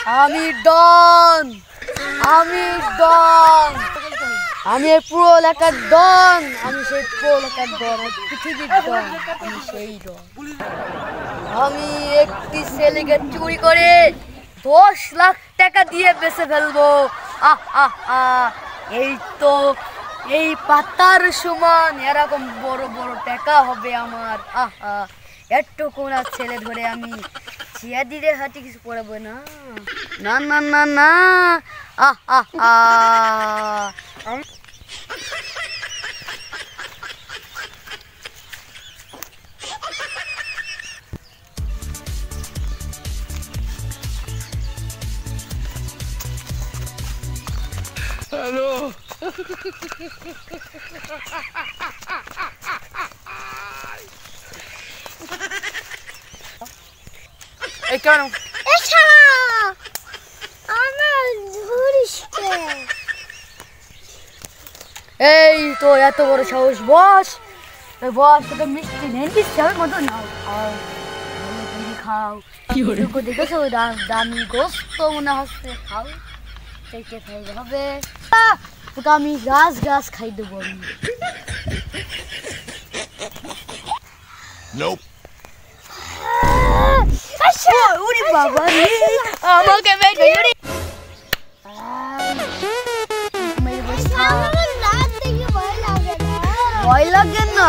আমি ডন, আমি ডন, আমি পুরো এলাকার ডন, আমি সেই পুরো এলাকার ডন, পৃথিবীর ডন, আমি সেই ডন। আমি একটি ছেলেকে চুরি করে 10 লাখ টাকা দিয়ে বেচে ফেলবো। আহ আহ আহ, এই তো এই পাতার সমান এরকম বড় বড় টাকা হবে আমার। আহ আহ, একটুকু না ছেলে ধরে আমি চিয়াদিরে হাতে কিছু পড়াবো না, না না না না। আহ আহ আহ, হ্যালো। এই কেন এই তো এত বড় সাহস, বস বস, তোকে মিষ্টি নেই দিচ্ছে মতো নাও, খাও খাও, দেখেছো দামি গোস্ত মনে হচ্ছে, খাও চেটে খাইতে হবে। তোকে আমি গাছ গাছ খাই দেবো আমি। ওরে বাবা রে, আমাকে ভয় লাগে না।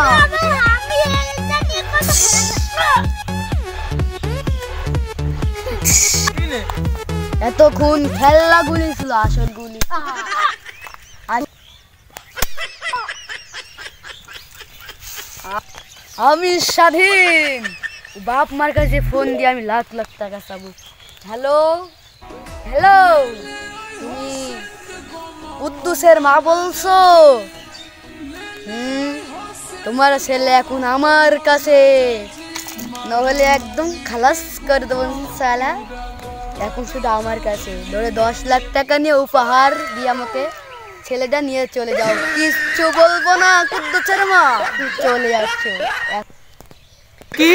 এতক্ষণ খেলনা গুলি ছিল, আসল গুলি। আমি স্বাধীন, বাপ মার কাছে ফোন দিয়ে আমি লাখ লাখ টাকা চাবো। হ্যালো হ্যালো, তুমি কুদ্দুসের মা বলছো? তোমার ছেলে এখন আমার কাছে, নহলে একদম খালাস করে দেবো সালা। এখন শুধু আমার কাছে, ধরে 10 লাখ টাকা নিয়ে উপহার দিয়ে আমাকে ছেলেটা নিয়ে চলে যাও, কিচ্ছু বলবো না। কুদ্দুসের মা চলে যাচ্ছ। কি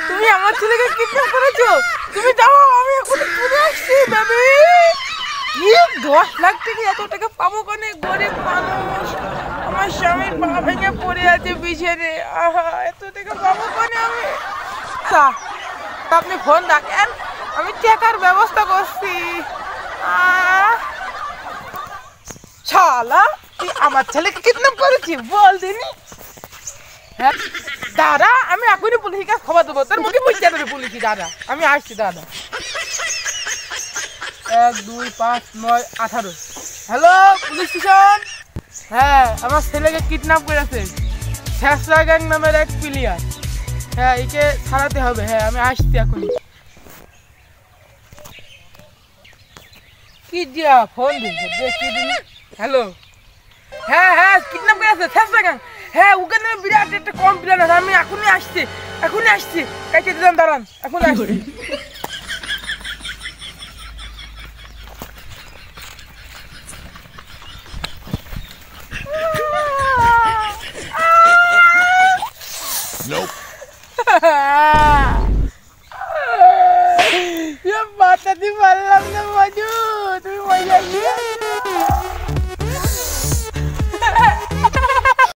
তুমি আমার ছেলেকে কিডন্যাপ করেছো? তুমি যাও, আমি এখন চলে আসছি বেবি। কি 10 লাখ টাকা? এত টাকা পাবো কোনে? গরিব মানুষ, আমার স্বামীর পা ভেঙে পড়ে আছে বিছানে, আহা এত টাকা পাবো কোনে আমি? আপনি ফোন রাখেন, আমি টাকার ব্যবস্থা করছি। শালা তুই আমার ছেলেকে কিডন্যাপ করেছিস বল দিনি। হ্যাঁ দাদা, আমি এখনই পুলিশের কাছে খবর দেবো, তোর মুখে বুঝতে দেবে পুলিশি। দাদা আমি আসছি দাদা। 1 2 5 9 18। Hello police station. হ্যাঁ আমার ছেলেকে কিডন্যাপ করেছে শেষরা গ্যাং নামের এক প্লেয়ার। হ্যাঁ একে ছাড়াতে হবে। হ্যাঁ আমি আসছি এখনই। কি দিয়া ফোন দিচ্ছে দেখি দিনি। হ্যালো, হ্যাঁ হ্যাঁ কিডন্যাপ করেছে শেষরা গ্যাং। হ্যাঁ ওখানে বিরাট একটা কমপ্লেন আছে, আমি এখনই আসছি, এখনই আসছি। কাইতে দিলাম, দাঁড়ান এখনই আসছি।